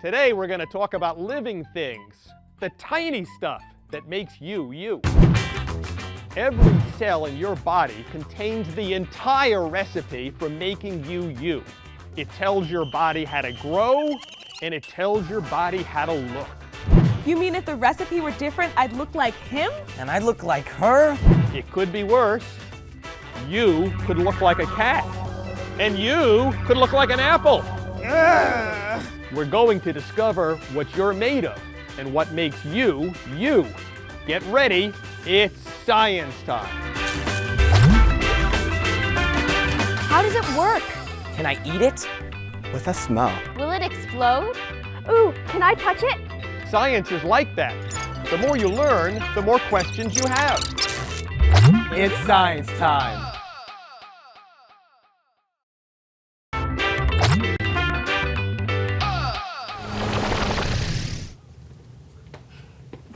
Today we're going to talk about living things, the tiny stuff that makes you, you. Every cell in your body contains the entire recipe for making you, you. It tells your body how to grow, and it tells your body how to look. You mean if the recipe were different, I'd look like him? And I look like her? It could be worse. You could look like a cat. And you could look like an apple. Ugh. We're going to discover what you're made of and what makes you, you. Get ready, it's science time. How does it work? Can I eat it? With a smell. Will it explode? Ooh, can I touch it? Science is like that. The more you learn, the more questions you have. It's science time.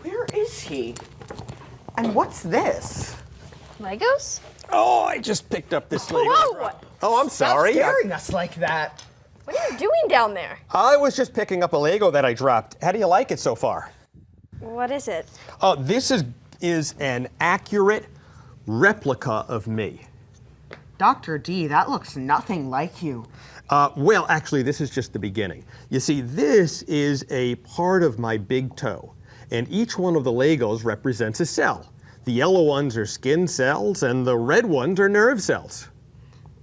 Where is he? And what's this? Legos? Oh, I just picked up this Lego. Whoa! Oh, I'm sorry. Stop staring us like that. What are you doing down there? I was just picking up a Lego that I dropped. How do you like it so far? What is it? This is an accurate replica of me. Dr. D, that looks nothing like you. Well, actually, this is just the beginning. You see, this is a part of my big toe, and each one of the Legos represents a cell. The yellow ones are skin cells, and the red ones are nerve cells.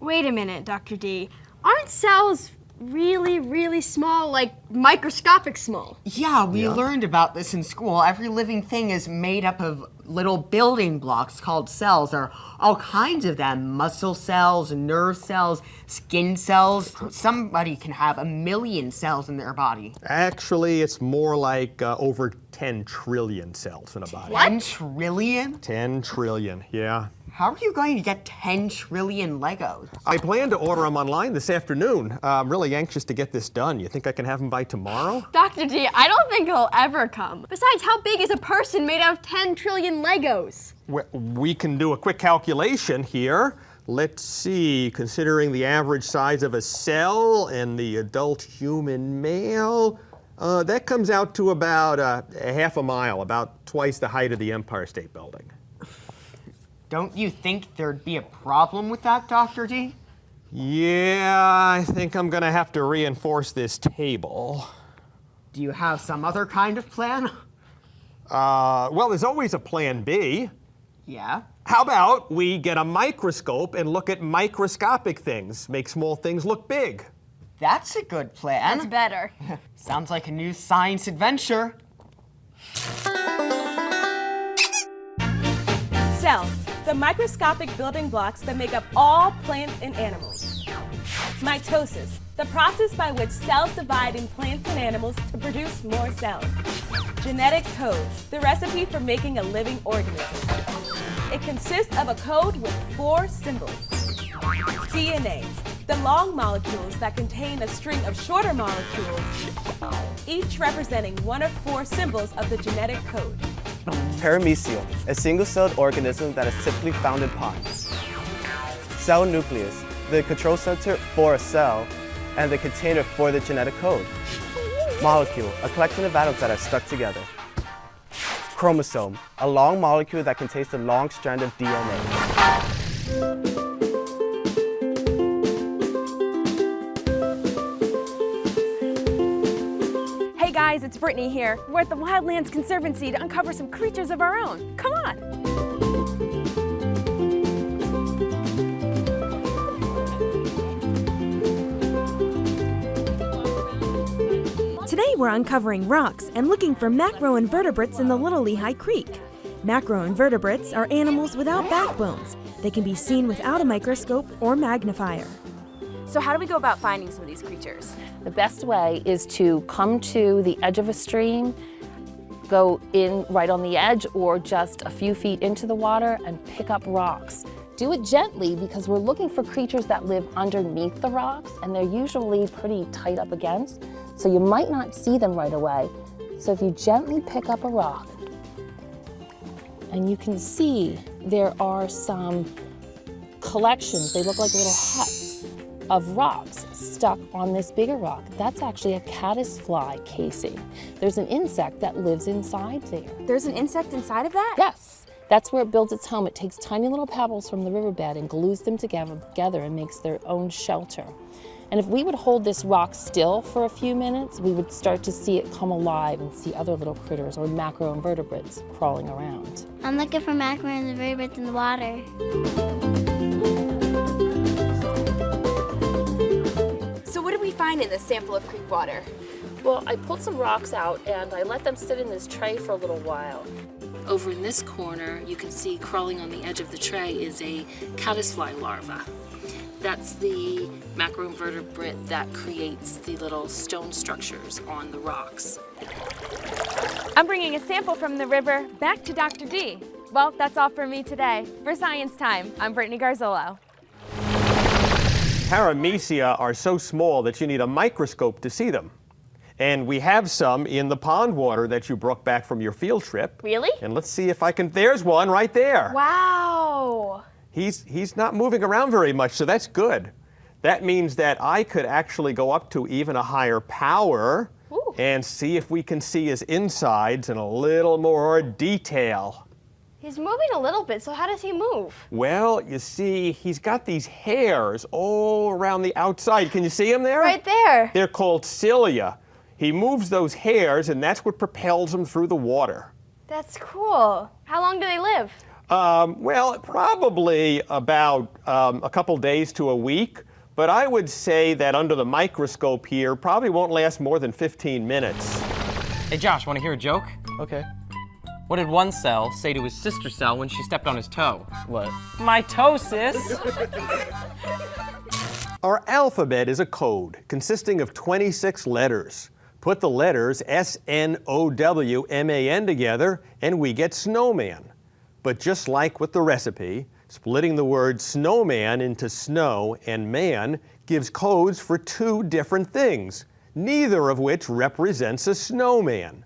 Wait a minute, Dr. D. Aren't cells really, really small, like microscopic small? Yeah, we learned about this in school. Every living thing is made up of little building blocks called cells. There are all kinds of them. Muscle cells, nerve cells, skin cells. Somebody can have 1 million cells in their body. Actually, it's more like over 10 trillion cells in a body. 10 trillion? 10 trillion, yeah. How are you going to get 10 trillion Legos? I plan to order them online this afternoon. I'm really anxious to get this done. You think I can have them by tomorrow? Dr. D, I don't think he'll ever come. Besides, how big is a person made out of 10 trillion Legos? We can do a quick calculation here. Let's see, considering the average size of a cell and the adult human male, that comes out to about a half a mile, about twice the height of the Empire State Building. Don't you think there'd be a problem with that, Dr. D? Yeah, I think I'm gonna have to reinforce this table. Do you have some other kind of plan? Well, there's always a plan B. Yeah. How about we get a microscope and look at microscopic things, make small things look big? That's a good plan. That's better. Sounds like a new science adventure. Cells, the microscopic building blocks that make up all plants and animals. Mitosis, the process by which cells divide in plants and animals to produce more cells. Genetic code, the recipe for making a living organism. It consists of a code with 4 symbols. DNA, the long molecules that contain a string of shorter molecules, each representing 1 of 4 symbols of the genetic code. Paramecium, a single-celled organism that is typically found in pods. Cell nucleus, the control center for a cell and the container for the genetic code. Molecule, a collection of atoms that are stuck together. Chromosome, a long molecule that contains the long strand of DNA. Hey guys, it's Brittany here. We're at the Wildlands Conservancy to uncover some creatures of our own. Come on! Today we're uncovering rocks and looking for macroinvertebrates in the Little Lehigh Creek. Macroinvertebrates are animals without backbones. They can be seen without a microscope or magnifier. So how do we go about finding some of these creatures? The best way is to come to the edge of a stream, go in right on the edge or just a few feet into the water and pick up rocks. Do it gently because we're looking for creatures that live underneath the rocks and they're usually pretty tight up against, so you might not see them right away. So if you gently pick up a rock, and you can see there are some collections, they look like little huts of rocks stuck on this bigger rock, that's actually a caddisfly casing. There's an insect that lives inside there. There's an insect inside of that? Yes, that's where it builds its home. It takes tiny little pebbles from the riverbed and glues them together and makes their own shelter. And if we would hold this rock still for a few minutes, we would start to see it come alive and see other little critters or macroinvertebrates crawling around. I'm looking for macroinvertebrates in the water. So what did we find in this sample of creek water? Well, I pulled some rocks out and I let them sit in this tray for a little while. Over in this corner, you can see crawling on the edge of the tray is a caddisfly larva. That's the macroinvertebrate that creates the little stone structures on the rocks. I'm bringing a sample from the river back to Dr. D. Well, that's all for me today. For Science Time, I'm Brittany Garzolo. Paramecia are so small that you need a microscope to see them. And we have some in the pond water that you brought back from your field trip. Really? And let's see if I can, there's one right there. Wow. He's not moving around very much, so that's good. That means that I could actually go up to even a higher power and see if we can see his insides in a little more detail. He's moving a little bit, so how does he move? Well, you see, he's got these hairs all around the outside. Can you see him there? Right there. They're called cilia. He moves those hairs, and that's what propels him through the water. That's cool. How long do they live? Well, probably about a couple days to a week, but I would say that under the microscope here probably won't last more than 15 minutes. Hey Josh, want to hear a joke? Okay. What did one cell say to his sister cell when she stepped on his toe? What? Mitosis! Our alphabet is a code consisting of 26 letters. Put the letters S-N-O-W-M-A-N together and we get snowman. But just like with the recipe, splitting the word snowman into snow and man gives codes for two different things, neither of which represents a snowman.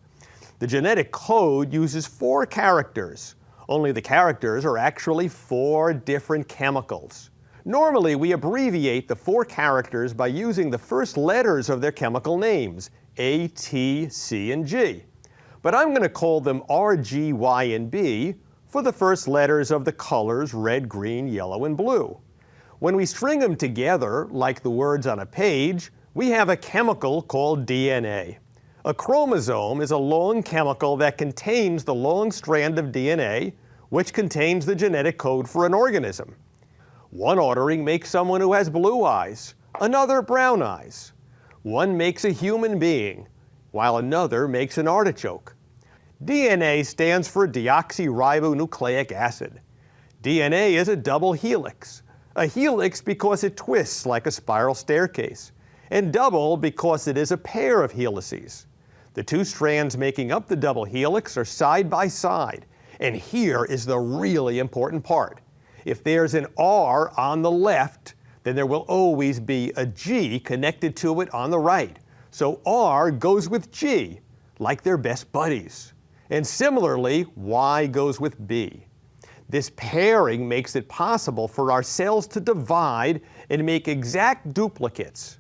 The genetic code uses 4 characters, only the characters are actually 4 different chemicals. Normally, we abbreviate the 4 characters by using the first letters of their chemical names, A, T, C, and G. But I'm going to call them R, G, Y, and B for the first letters of the colors red, green, yellow, and blue. When we string them together, like the words on a page, we have a chemical called DNA. A chromosome is a long chemical that contains the long strand of DNA, which contains the genetic code for an organism. One ordering makes someone who has blue eyes, another brown eyes. One makes a human being, while another makes an artichoke. DNA stands for deoxyribonucleic acid. DNA is a double helix. A helix because it twists like a spiral staircase, and double because it is a pair of helices. The 2 strands making up the double helix are side by side, and here is the really important part. If there's an R on the left, then there will always be a G connected to it on the right. So R goes with G, like they're best buddies. And similarly, Y goes with B. This pairing makes it possible for our cells to divide and make exact duplicates.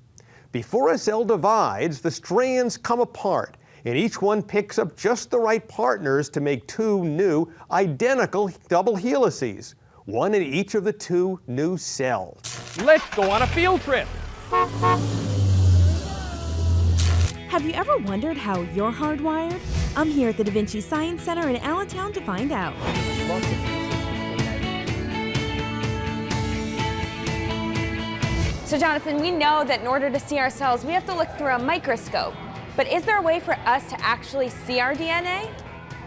Before a cell divides, the strands come apart, and each one picks up just the right partners to make 2 new, identical double helices, one in each of the 2 new cells. Let's go on a field trip. Have you ever wondered how you're hardwired? I'm here at the Da Vinci Science Center in Allentown to find out. So Jonathan, we know that in order to see our cells, we have to look through a microscope. But is there a way for us to actually see our DNA?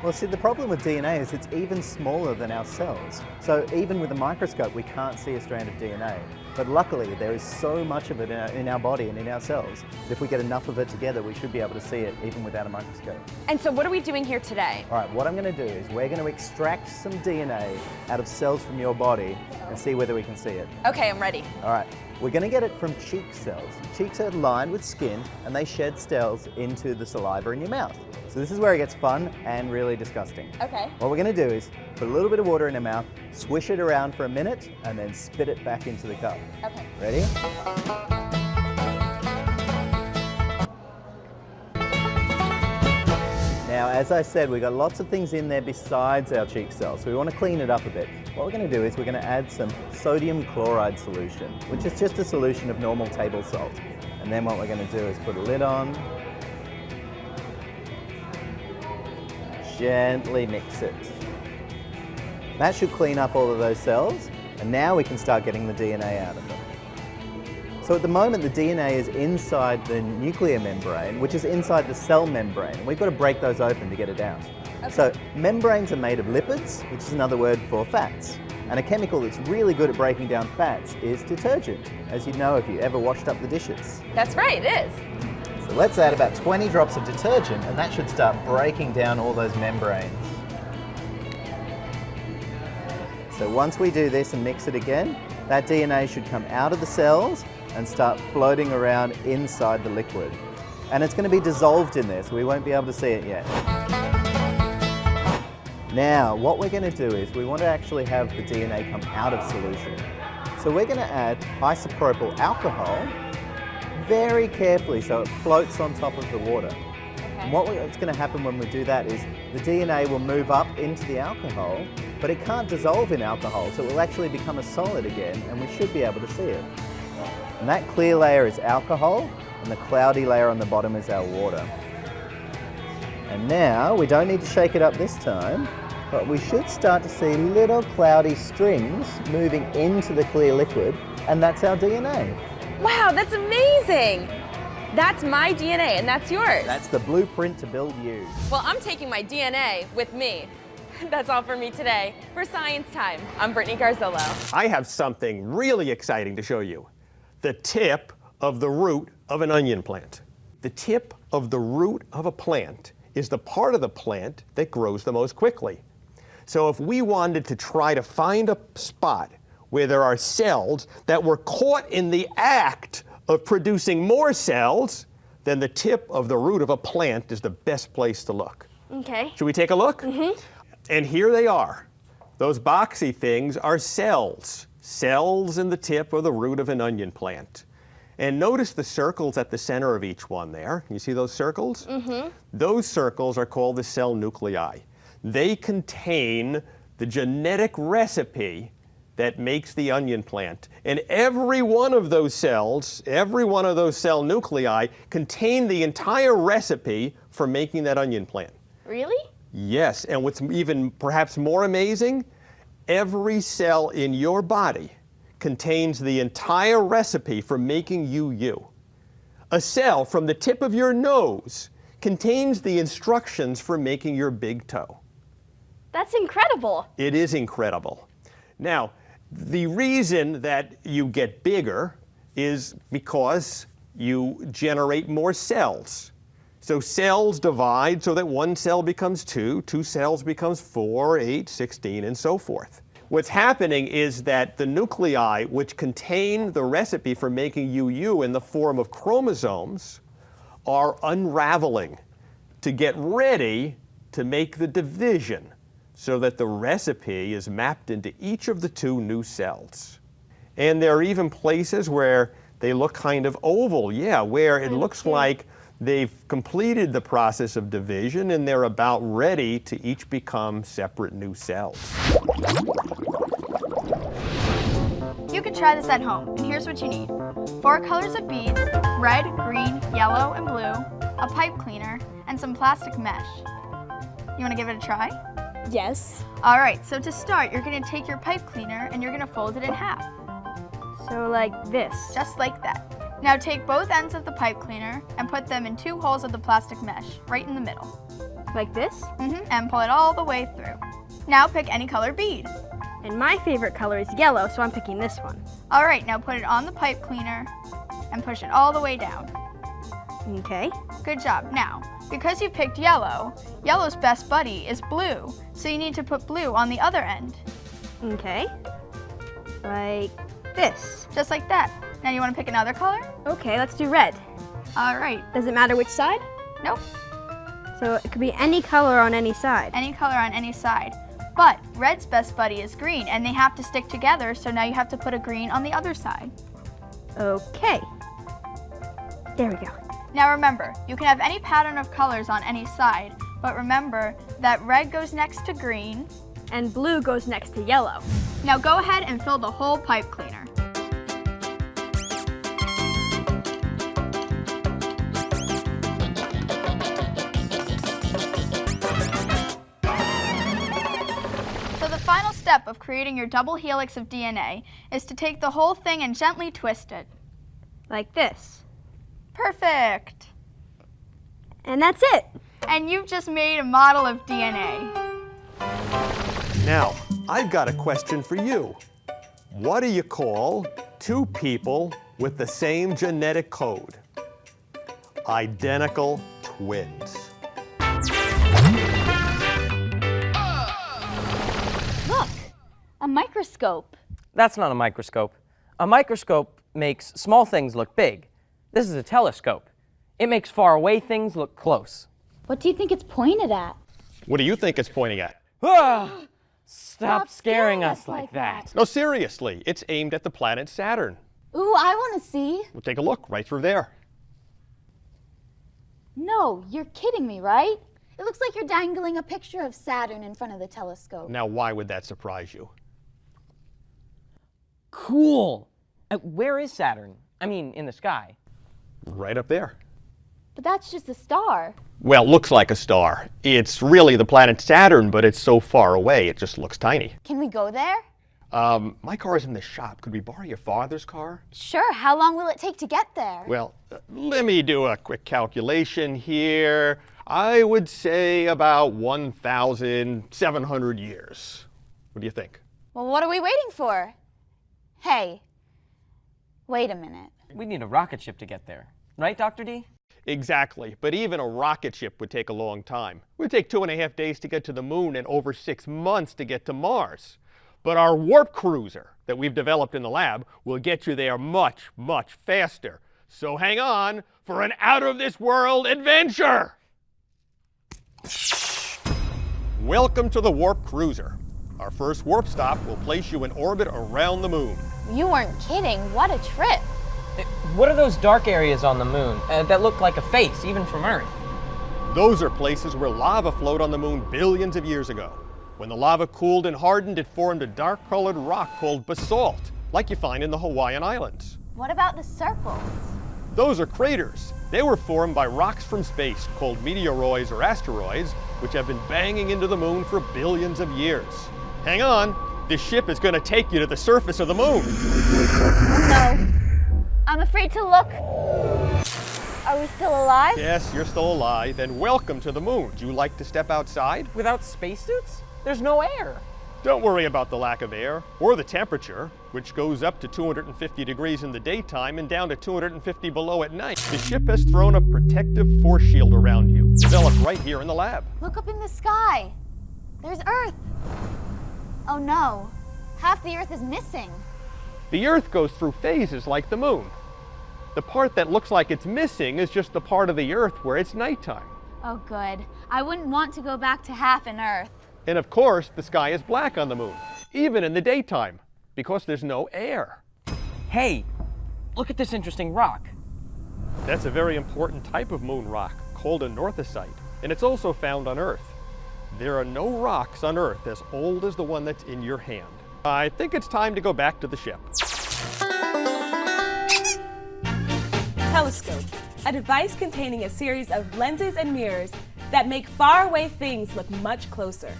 Well, see, the problem with DNA is it's even smaller than our cells. So even with a microscope, we can't see a strand of DNA. But luckily, there is so much of it in our body and in our cells that if we get enough of it together, we should be able to see it even without a microscope. And so what are we doing here today? All right, what I'm going to do is we're going to extract some DNA out of cells from your body and see whether we can see it. Okay, I'm ready. All right, we're going to get it from cheek cells. Cheeks are lined with skin and they shed cells into the saliva in your mouth. So this is where it gets fun and really disgusting. Okay. What we're going to do is put a little bit of water in our mouth, swish it around for a minute, and then spit it back into the cup. Okay. Ready? Now, as I said, we've got lots of things in there besides our cheek cells, so we want to clean it up a bit. What we're going to do is we're going to add some sodium chloride solution, which is just a solution of normal table salt. And then what we're going to do is put a lid on, gently mix it. That should clean up all of those cells, and now we can start getting the DNA out of them. So at the moment, the DNA is inside the nuclear membrane, which is inside the cell membrane. We've got to break those open to get it out. Okay. So membranes are made of lipids, which is another word for fats. And a chemical that's really good at breaking down fats is detergent, as you know if you ever washed up the dishes. That's right, it is. So let's add about 20 drops of detergent, and that should start breaking down all those membranes. So once we do this and mix it again, that DNA should come out of the cells and start floating around inside the liquid. And it's going to be dissolved in there, so we won't be able to see it yet. Now, what we're going to do is we want to actually have the DNA come out of solution. So we're going to add isopropyl alcohol very carefully so it floats on top of the water. And what's going to happen when we do that is the DNA will move up into the alcohol, but it can't dissolve in alcohol, so it will actually become a solid again, and we should be able to see it. And that clear layer is alcohol, and the cloudy layer on the bottom is our water. And now, we don't need to shake it up this time, but we should start to see little cloudy strings moving into the clear liquid, and that's our DNA. Wow, that's amazing! That's my DNA, and that's yours. That's the blueprint to build you. Well, I'm taking my DNA with me. That's all for me today. For Science Time, I'm Brittany Garzillo. I have something really exciting to show you. The tip of the root of an onion plant. The tip of the root of a plant is the part of the plant that grows the most quickly. So if we wanted to try to find a spot where there are cells that were caught in the act of producing more cells, then the tip of the root of a plant is the best place to look. Okay. Should we take a look? Mm-hmm. And here they are. Those boxy things are cells. Cells in the tip or the root of an onion plant. And notice the circles at the center of each one there. Can you see those circles? Mm-hmm. Those circles are called the cell nuclei. They contain the genetic recipe that makes the onion plant. And every one of those cells, every one of those cell nuclei contain the entire recipe for making that onion plant. Really? Yes, and what's even perhaps more amazing, every cell in your body contains the entire recipe for making you you. A cell from the tip of your nose contains the instructions for making your big toe. That's incredible. It is incredible. Now, the reason that you get bigger is because you generate more cells. So cells divide so that one cell becomes 2, 2 cells becomes 4, 8, 16, and so forth. What's happening is that the nuclei, which contain the recipe for making you in the form of chromosomes, are unraveling to get ready to make the division so that the recipe is mapped into each of the 2 new cells. And there are even places where they look kind of oval, where it looks like they've completed the process of division and they're about ready to each become separate new cells. You can try this at home, and here's what you need. 4 colors of beads, red, green, yellow, and blue, a pipe cleaner, and some plastic mesh. You want to give it a try? Yes. All right, so to start, you're going to take your pipe cleaner and you're going to fold it in half. So like this? Just like that. Now take both ends of the pipe cleaner and put them in 2 holes of the plastic mesh, right in the middle. Like this? Mm-hmm, and pull it all the way through. Now pick any color bead. And my favorite color is yellow, so I'm picking this one. All right, now put it on the pipe cleaner and push it all the way down. Okay. Good job. Now, because you picked yellow, yellow's best buddy is blue, so you need to put blue on the other end. Okay. Like this. Just like that. Now you want to pick another color? Okay, let's do red. All right. Does it matter which side? Nope. So it could be any color on any side. Any color on any side. But red's best buddy is green, and they have to stick together, so now you have to put a green on the other side. Okay. There we go. Now remember, you can have any pattern of colors on any side, But remember that red goes next to green, and blue goes next to yellow. Now go ahead and fill the whole pipe cleaner. So the final step of creating your double helix of DNA is to take the whole thing and gently twist it. Like this. Perfect. And that's it. And you've just made a model of DNA. Now, I've got a question for you. What do you call two people with the same genetic code? Identical twins. Look, a microscope. That's not a microscope. A microscope makes small things look big. This is a telescope. It makes far away things look close. What do you think it's pointed at? What do you think it's pointing at? Stop scaring us like that. No, seriously, it's aimed at the planet Saturn. Ooh, I want to see. We'll take a look right through there. No, you're kidding me, right? It looks like you're dangling a picture of Saturn in front of the telescope. Now, why would that surprise you? Cool. Where is Saturn? I mean, in the sky. Right up there. But that's just a star. Well, looks like a star. It's really the planet Saturn, but it's so far away, it just looks tiny. Can we go there? My car's in the shop. Could we borrow your father's car? Sure. How long will it take to get there? Well, let me do a quick calculation here. I would say about 1,700 years. What do you think? Well, what are we waiting for? Hey, wait a minute. We need a rocket ship to get there. Right, Dr. D? Exactly, but even a rocket ship would take a long time. It would take 2.5 days to get to the moon and over 6 months to get to Mars. But our warp cruiser that we've developed in the lab will get you there much, much faster. So hang on for an out-of-this-world adventure! Welcome to the warp cruiser. Our first warp stop will place you in orbit around the moon. You weren't kidding. What a trip. What are those dark areas on the moon that look like a face, even from Earth? Those are places where lava flowed on the moon billions of years ago. When the lava cooled and hardened, it formed a dark-colored rock called basalt, like you find in the Hawaiian Islands. What about the circles? Those are craters. They were formed by rocks from space called meteoroids or asteroids, which have been banging into the moon for billions of years. Hang on, this ship is going to take you to the surface of the moon. No. I'm afraid to look. Are we still alive? Yes, you're still alive, and welcome to the moon. Do you like to step outside? Without spacesuits? There's no air. Don't worry about the lack of air, or the temperature, which goes up to 250 degrees in the daytime and down to 250 below at night. The ship has thrown a protective force shield around you, developed right here in the lab. Look up in the sky. There's Earth. Oh no, half the Earth is missing. The Earth goes through phases like the moon. The part that looks like it's missing is just the part of the Earth where it's nighttime. Oh good. I wouldn't want to go back to half an Earth. And of course, the sky is black on the moon, even in the daytime, because there's no air. Hey, look at this interesting rock. That's a very important type of moon rock called a northocite, and it's also found on Earth. There are no rocks on Earth as old as the one that's in your hand. I think it's time to go back to the ship. Telescope, a device containing a series of lenses and mirrors that make faraway things look much closer.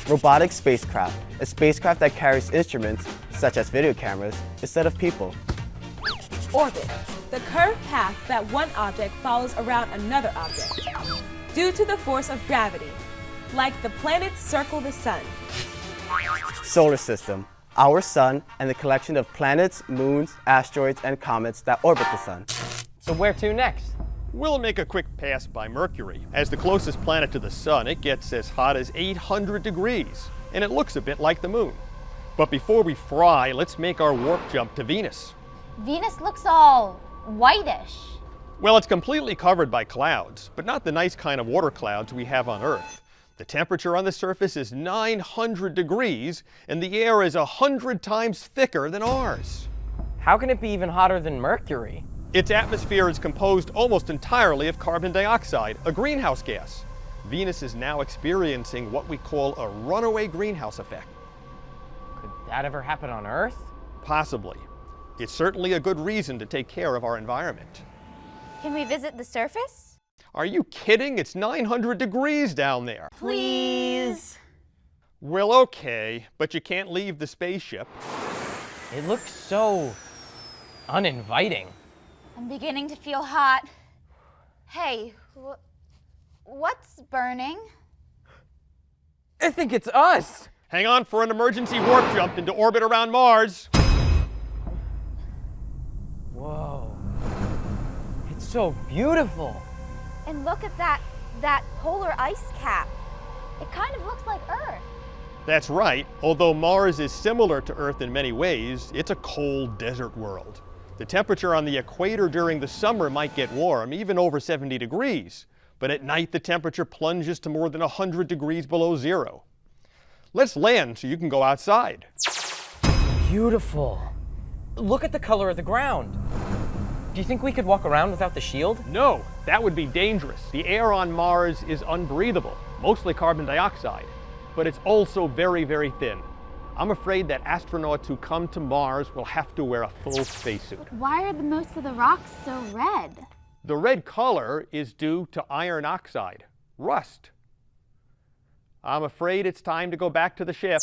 Robotic spacecraft, a spacecraft that carries instruments, such as video cameras, instead of people. Orbit, the curved path that one object follows around another object, due to the force of gravity, like the planets circle the sun. Solar system, our sun and the collection of planets, moons, asteroids, and comets that orbit the sun. So where to next? We'll make a quick pass by Mercury. As the closest planet to the sun, it gets as hot as 800 degrees, and it looks a bit like the moon. But before we fry, let's make our warp jump to Venus. Venus looks all whitish. Well, it's completely covered by clouds, but not the nice kind of water clouds we have on Earth. The temperature on the surface is 900 degrees, and the air is 100 times thicker than ours. How can it be even hotter than Mercury? Its atmosphere is composed almost entirely of carbon dioxide, a greenhouse gas. Venus is now experiencing what we call a runaway greenhouse effect. Could that ever happen on Earth? Possibly. It's certainly a good reason to take care of our environment. Can we visit the surface? Are you kidding? It's 900 degrees down there. Please. Well, okay, but you can't leave the spaceship. It looks so uninviting. I'm beginning to feel hot. Hey, what's burning? I think it's us. Hang on for an emergency warp jump into orbit around Mars. Whoa. It's so beautiful. And look at that polar ice cap. It kind of looks like Earth. That's right. Although Mars is similar to Earth in many ways, it's a cold desert world. The temperature on the equator during the summer might get warm, even over 70 degrees. But at night, the temperature plunges to more than 100 degrees below zero. Let's land so you can go outside. Beautiful. Look at the color of the ground. Do you think we could walk around without the shield? No, that would be dangerous. The air on Mars is unbreathable, mostly carbon dioxide. But it's also very, very thin. I'm afraid that astronauts who come to Mars will have to wear a full spacesuit. Why are most of the rocks so red? The red color is due to iron oxide, rust. I'm afraid it's time to go back to the ship.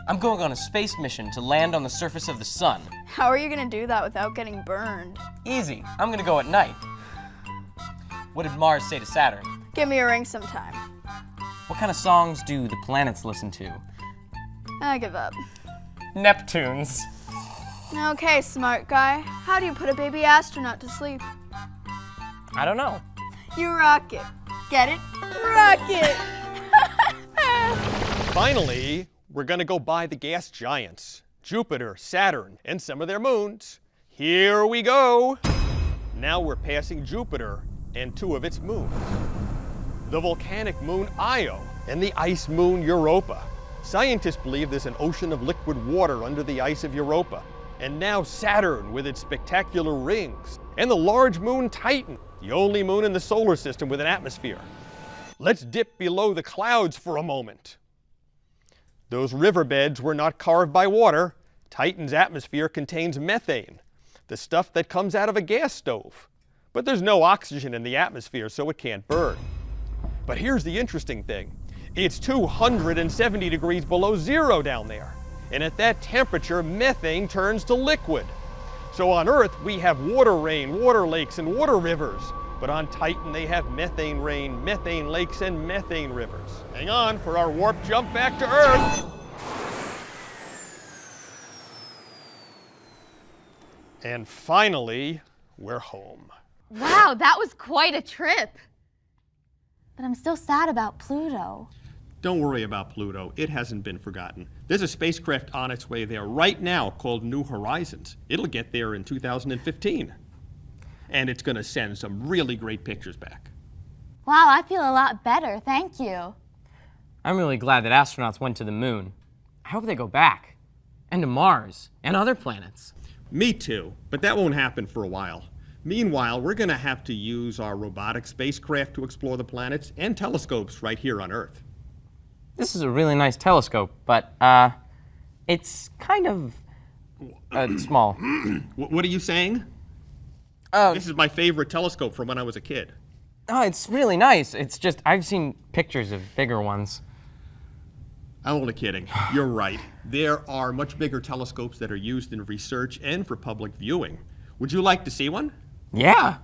I'm going on a space mission to land on the surface of the sun. How are you gonna do that without getting burned? Easy. I'm gonna go at night. What did Mars say to Saturn? Give me a ring sometime. What kind of songs do the planets listen to? I give up. Neptune's. Okay, smart guy. How do you put a baby astronaut to sleep? I don't know. You rock it. Get it? Rock it! Finally, we're gonna go by the gas giants, Jupiter, Saturn, and some of their moons. Here we go. Now we're passing Jupiter and two of its moons. The volcanic moon Io and the ice moon Europa. Scientists believe there's an ocean of liquid water under the ice of Europa. And now Saturn with its spectacular rings. And the large moon Titan, the only moon in the solar system with an atmosphere. Let's dip below the clouds for a moment. Those riverbeds were not carved by water. Titan's atmosphere contains methane, the stuff that comes out of a gas stove. But there's no oxygen in the atmosphere, so it can't burn. But here's the interesting thing. It's 270 degrees below zero down there. And at that temperature, methane turns to liquid. So on Earth, we have water rain, water lakes, and water rivers. But on Titan, they have methane rain, methane lakes, and methane rivers. Hang on for our warp jump back to Earth. And finally, we're home. Wow, that was quite a trip. But I'm still sad about Pluto. Don't worry about Pluto. It hasn't been forgotten. There's a spacecraft on its way there right now called New Horizons. It'll get there in 2015. And it's going to send some really great pictures back. Wow, I feel a lot better, thank you. I'm really glad that astronauts went to the moon. I hope they go back. And to Mars, and other planets. Me too, but that won't happen for a while. Meanwhile, we're going to have to use our robotic spacecraft to explore the planets and telescopes right here on Earth. This is a really nice telescope, but it's kind of small. What are you saying? This is my favorite telescope from when I was a kid. Oh, it's really nice. It's just, I've seen pictures of bigger ones. I'm only kidding. You're right. There are much bigger telescopes that are used in research and for public viewing. Would you like to see one? Yeah.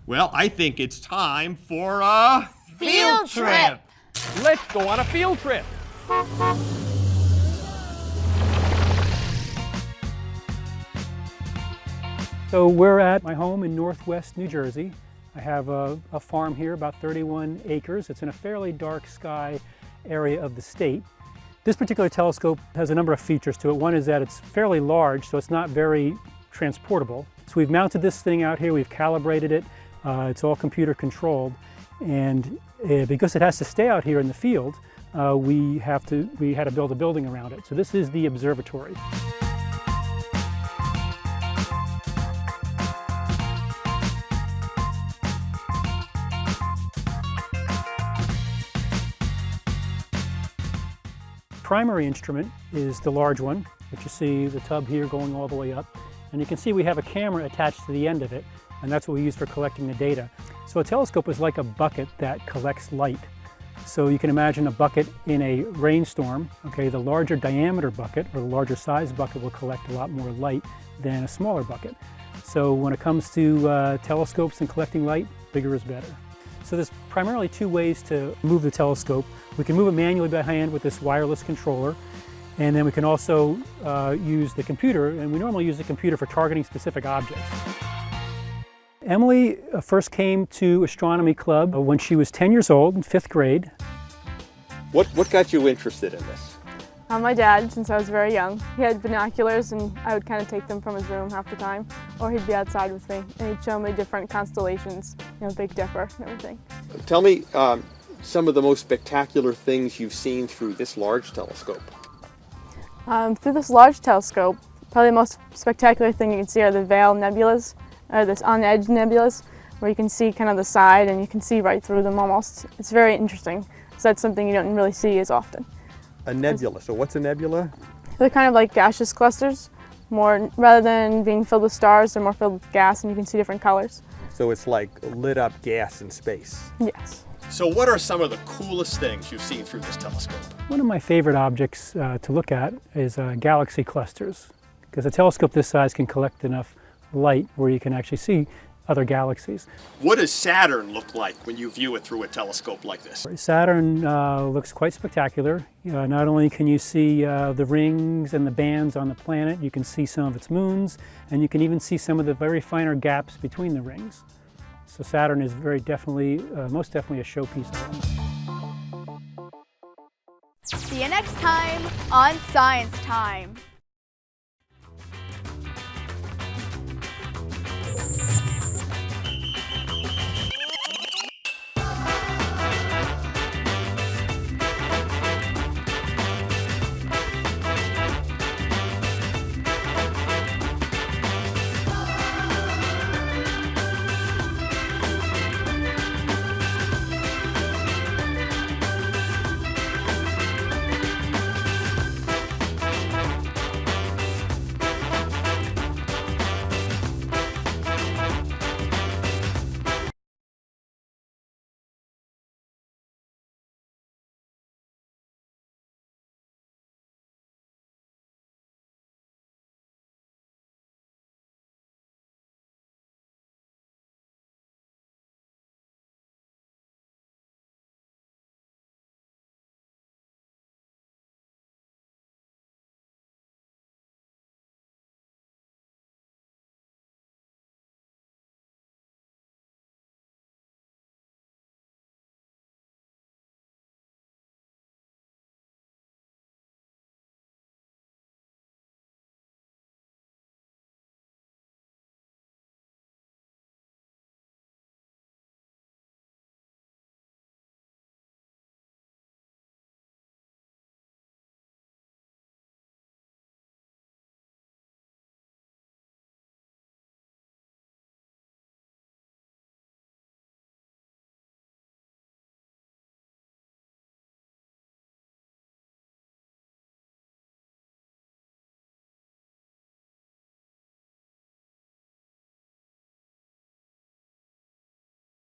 Well, I think it's time for a Field trip. Let's go on a field trip. So we're at my home in northwest New Jersey. I have a farm here, about 31 acres. It's in a fairly dark sky area of the state. This particular telescope has a number of features to it. One is that it's fairly large, so it's not very transportable. So we've mounted this thing out here, we've calibrated it, it's all computer controlled, and because it has to stay out here in the field, we had to build a building around it. So this is the observatory. primary instrument is the large one, which you see the tub here going all the way up. And you can see we have a camera attached to the end of it, and that's what we use for collecting the data. So a telescope is like a bucket that collects light. So you can imagine a bucket in a rainstorm. Okay, the larger diameter bucket or the larger size bucket will collect a lot more light than a smaller bucket. So when it comes to telescopes and collecting light, bigger is better. So there's primarily two ways to move the telescope. We can move it manually by hand with this wireless controller, and then we can also use the computer, and we normally use the computer for targeting specific objects. Emily first came to Astronomy Club when she was 10 years old, in 5th grade. What got you interested in this? My dad, since I was very young, he had binoculars, and I would kind of take them from his room half the time, or he'd be outside with me and he'd show me different constellations, you know, Big Dipper and everything. Tell me some of the most spectacular things you've seen through this large telescope. Through this large telescope, probably the most spectacular thing you can see are the veil nebulas, or this on-edge nebulas, where you can see kind of the side and you can see right through them almost. It's very interesting, because that's something you don't really see as often. A nebula. So what's a nebula? They're kind of like gaseous clusters. More, rather than being filled with stars, they're more filled with gas, and you can see different colors. So it's like lit up gas in space. Yes. So what are some of the coolest things you've seen through this telescope? One of my favorite objects to look at is galaxy clusters, because a telescope this size can collect enough light where you can actually see other galaxies. What does Saturn look like when you view it through a telescope like this? Saturn looks quite spectacular. Not only can you see the rings and the bands on the planet, you can see some of its moons, and you can even see some of the very finer gaps between the rings. So Saturn is very definitely, most definitely a showpiece of them. See you next time on Science Time.